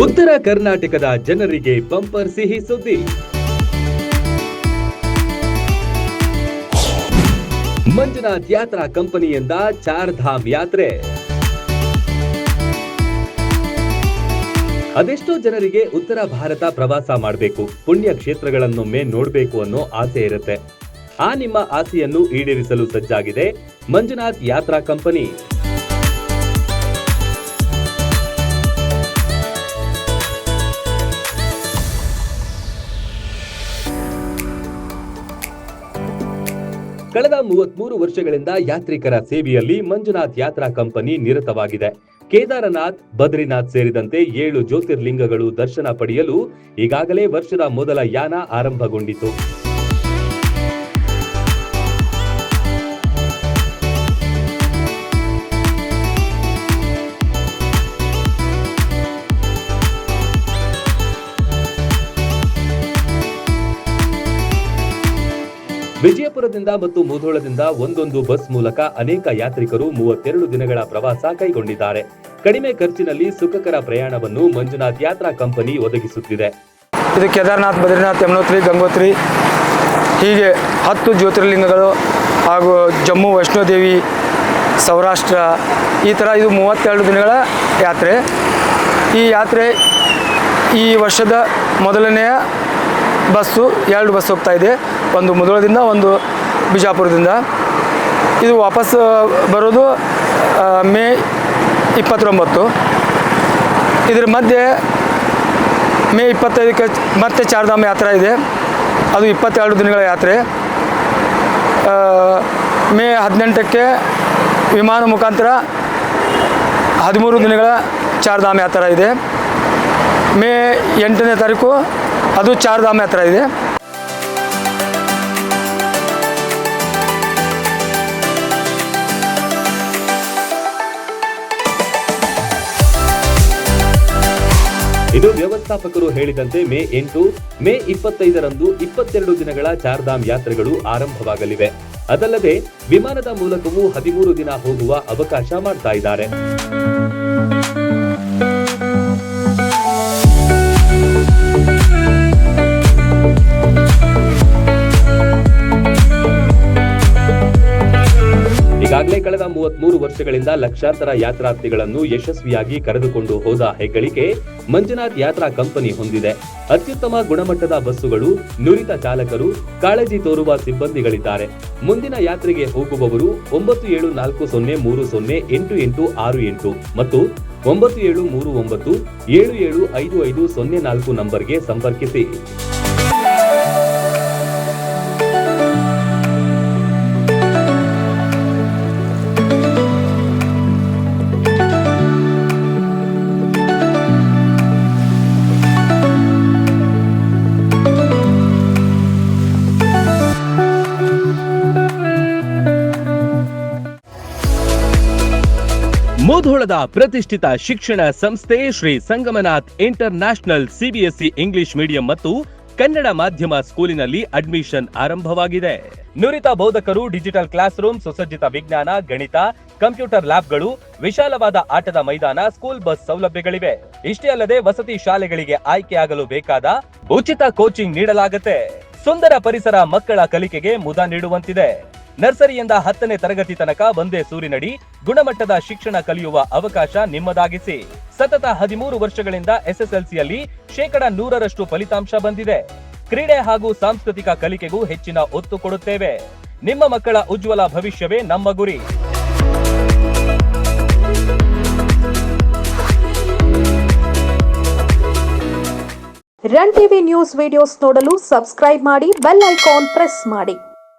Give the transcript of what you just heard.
ಉತ್ತರ ಕರ್ನಾಟಕದ ಜನರಿಗೆ ಬಂಪರ್ ಸಿಹಿ ಸುದ್ದಿ. ಮಂಜುನಾಥ್ ಯಾತ್ರಾ ಕಂಪನಿಯಿಂದ ಚಾರ್ ಧಾಮ್ ಯಾತ್ರೆ. ಅದೆಷ್ಟೋ ಜನರಿಗೆ ಉತ್ತರ ಭಾರತ ಪ್ರವಾಸ ಮಾಡಬೇಕು, ಪುಣ್ಯ ಕ್ಷೇತ್ರಗಳನ್ನೊಮ್ಮೆ ನೋಡಬೇಕು ಅನ್ನೋ ಆಸೆ ಇರುತ್ತೆ. ಆ ನಿಮ್ಮ ಆಸೆಯನ್ನು ಈಡೇರಿಸಲು ಸಜ್ಜಾಗಿದೆ ಮಂಜುನಾಥ್ ಯಾತ್ರಾ ಕಂಪನಿ. ಕಳೆದ 33 ವರ್ಷಗಳಿಂದ ಯಾತ್ರಿಕರ ಸೇವೆಯಲ್ಲಿ ಮಂಜುನಾಥ್ ಯಾತ್ರಾ ಕಂಪನಿ ನಿರತವಾಗಿದೆ. ಕೇದಾರನಾಥ್, ಬದ್ರಿನಾಥ್ ಸೇರಿದಂತೆ 7 ಜ್ಯೋತಿರ್ಲಿಂಗಗಳು ದರ್ಶನ ಪಡೆಯಲು ಈಗಾಗಲೇ ವರ್ಷದ ಮೊದಲ ಯಾನ ಆರಂಭಗೊಂಡಿತು. ವಿಜಯಪುರದಿಂದ ಮತ್ತು ಮುಧೋಳದಿಂದ ಒಂದೊಂದು ಬಸ್ ಮೂಲಕ ಅನೇಕ ಯಾತ್ರಿಕರು 32 ದಿನಗಳ ಪ್ರವಾಸ ಕೈಗೊಂಡಿದ್ದಾರೆ. ಕಡಿಮೆ ಖರ್ಚಿನಲ್ಲಿ ಸುಖಕರ ಪ್ರಯಾಣವನ್ನು ಮಂಜುನಾಥ್ ಯಾತ್ರಾ ಕಂಪನಿ ಒದಗಿಸುತ್ತಿದೆ. ಇದು ಕೇದಾರನಾಥ್, ಬದ್ರಿನಾಥ್, ಯಮನೋತ್ರಿ, ಗಂಗೋತ್ರಿ ಹೀಗೆ 10 ಜ್ಯೋತಿರ್ಲಿಂಗಗಳು ಹಾಗೂ ಜಮ್ಮು, ವೈಷ್ಣೋದೇವಿ, ಸೌರಾಷ್ಟ್ರ ಈ ಥರ ಇದು 32 ದಿನಗಳ ಯಾತ್ರೆ. ಈ ಯಾತ್ರೆ ಈ ವರ್ಷದ ಮೊದಲನೆಯ ಬಸ್ಸು 2 ಬಸ್ ಹೋಗ್ತಾ ಇದೆ, ಒಂದು ಮುಧೋಳದಿಂದ ಒಂದು ಬಿಜಾಪುರದಿಂದ. ಇದು ವಾಪಸ್ ಬರೋದು ಮೇ 29. ಇದರ ಮಧ್ಯೆ ಮೇ 25ಕ್ಕೆ ಮತ್ತೆ ಚಾರ್ಧಾಮ್ ಯಾತ್ರಾ ಇದೆ, ಅದು 22 ದಿನಗಳ ಯಾತ್ರೆ. ಮೇ 18ಕ್ಕೆ ವಿಮಾನ ಮುಖಾಂತರ 13 ದಿನಗಳ ಚಾರ್ಧಾಮ್ ಯಾತ್ರಾ ಇದೆ. ಮೇ 8ನೇ ತಾರೀಕು ಅದು ಚಾರ್ಧಾಮ್ ಯಾತ್ರಾ ಇದೆ. ಇದು ವ್ಯವಸ್ಥಾಪಕರು ಹೇಳಿದಂತೆ ಮೇ 8, ಮೇ 25ರಂದು 22 ದಿನಗಳ ಚಾರ್ಧಾಮ್ ಯಾತ್ರೆಗಳು ಆರಂಭವಾಗಲಿವೆ. ಅದಲ್ಲದೆ ವಿಮಾನದ ಮೂಲಕವೂ 13 ದಿನ ಹೋಗುವ ಅವಕಾಶ ಮಾಡ್ತಾ ಇದ್ದಾರೆ. ಈಗಾಗಲೇ ಕಳೆದ 33 ವರ್ಷಗಳಿಂದ ಲಕ್ಷಾಂತರ ಯಾತ್ರಾರ್ಥಿಗಳನ್ನು ಯಶಸ್ವಿಯಾಗಿ ಕರೆದುಕೊಂಡು ಹೋದ ಹೆಗ್ಗಳಿಕೆ ಮಂಜುನಾಥ್ ಯಾತ್ರಾ ಕಂಪನಿ ಹೊಂದಿದೆ. ಅತ್ಯುತ್ತಮ ಗುಣಮಟ್ಟದ ಬಸ್ಸುಗಳು, ನುರಿತ ಚಾಲಕರು, ಕಾಳಜಿ ತೋರುವ ಸಿಬ್ಬಂದಿಗಳಿದ್ದಾರೆ. ಮುಂದಿನ ಯಾತ್ರೆಗೆ ಹೋಗುವವರು 9740308868 ಮತ್ತು 9739775504 ನಂಬರ್ಗೆ ಸಂಪರ್ಕಿಸಿ. ಮುಧೋಳದ ಪ್ರತಿಷ್ಠಿತ ಶಿಕ್ಷಣ ಸಂಸ್ಥೆ Shri Sangamnath international CBSE English medium ಮತ್ತು ಕನ್ನಡ ಮಾಧ್ಯಮ ಸ್ಕೂಲಿನಲ್ಲಿ ಅಡ್ಮಿಷನ್ ಆರಂಭವಾಗಿದೆ. ನುರಿತ ಬೋಧಕರು, ಡಿಜಿಟಲ್ ಕ್ಲಾಸ್ ರೂಮ್, ಸುಸಜ್ಜಿತ ವಿಜ್ಞಾನ, ಗಣಿತ, ಕಂಪ್ಯೂಟರ್ ಲ್ಯಾಬ್ಗಳು, ವಿಶಾಲವಾದ ಆಟದ ಮೈದಾನ, ಸ್ಕೂಲ್ ಬಸ್ ಸೌಲಭ್ಯಗಳಿವೆ. ಇಷ್ಟೇ ಅಲ್ಲದೆ ವಸತಿ ಶಾಲೆಗಳಿಗೆ ಆಯ್ಕೆಯಾಗಲು ಬೇಕಾದ ಉಚಿತ ಕೋಚಿಂಗ್ ನೀಡಲಾಗುತ್ತೆ. ಸುಂದರ ಪರಿಸರ ಮಕ್ಕಳ ಕಲಿಕೆಗೆ ಮುದ ನೀಡುವಂತಿದೆ. ನರ್ಸರಿಯಿಂದ 10ನೇ ತರಗತಿ ತನಕ ಒಂದೇ ಸೂರಿನಡಿ ಗುಣಮಟ್ಟದ ಶಿಕ್ಷಣ ಕಲಿಯುವ ಅವಕಾಶ ನಿಮ್ಮದಾಗಿಸಿ. ಸತತ 13 ವರ್ಷಗಳಿಂದ ಎಸ್ಎಸ್ಎಲ್ಸಿಯಲ್ಲಿ 100% ಫಲಿತಾಂಶ ಬಂದಿದೆ. ಕ್ರೀಡೆ ಹಾಗೂ ಸಾಂಸ್ಕೃತಿಕ ಕಲಿಕೆಗೂ ಹೆಚ್ಚಿನ ಒತ್ತು ಕೊಡುತ್ತೇವೆ. ನಿಮ್ಮ ಮಕ್ಕಳ ಉಜ್ವಲ ಭವಿಷ್ಯವೇ ನಮ್ಮ ಗುರಿ. ರನ್ ಟಿವಿ ನ್ಯೂಸ್ ವಿಡಿಯೋಸ್ ನೋಡಲು ಸಬ್ಸ್ಕ್ರೈಬ್ ಮಾಡಿ, ಬೆಲ್ ಐಕಾನ್ ಪ್ರೆಸ್ ಮಾಡಿ.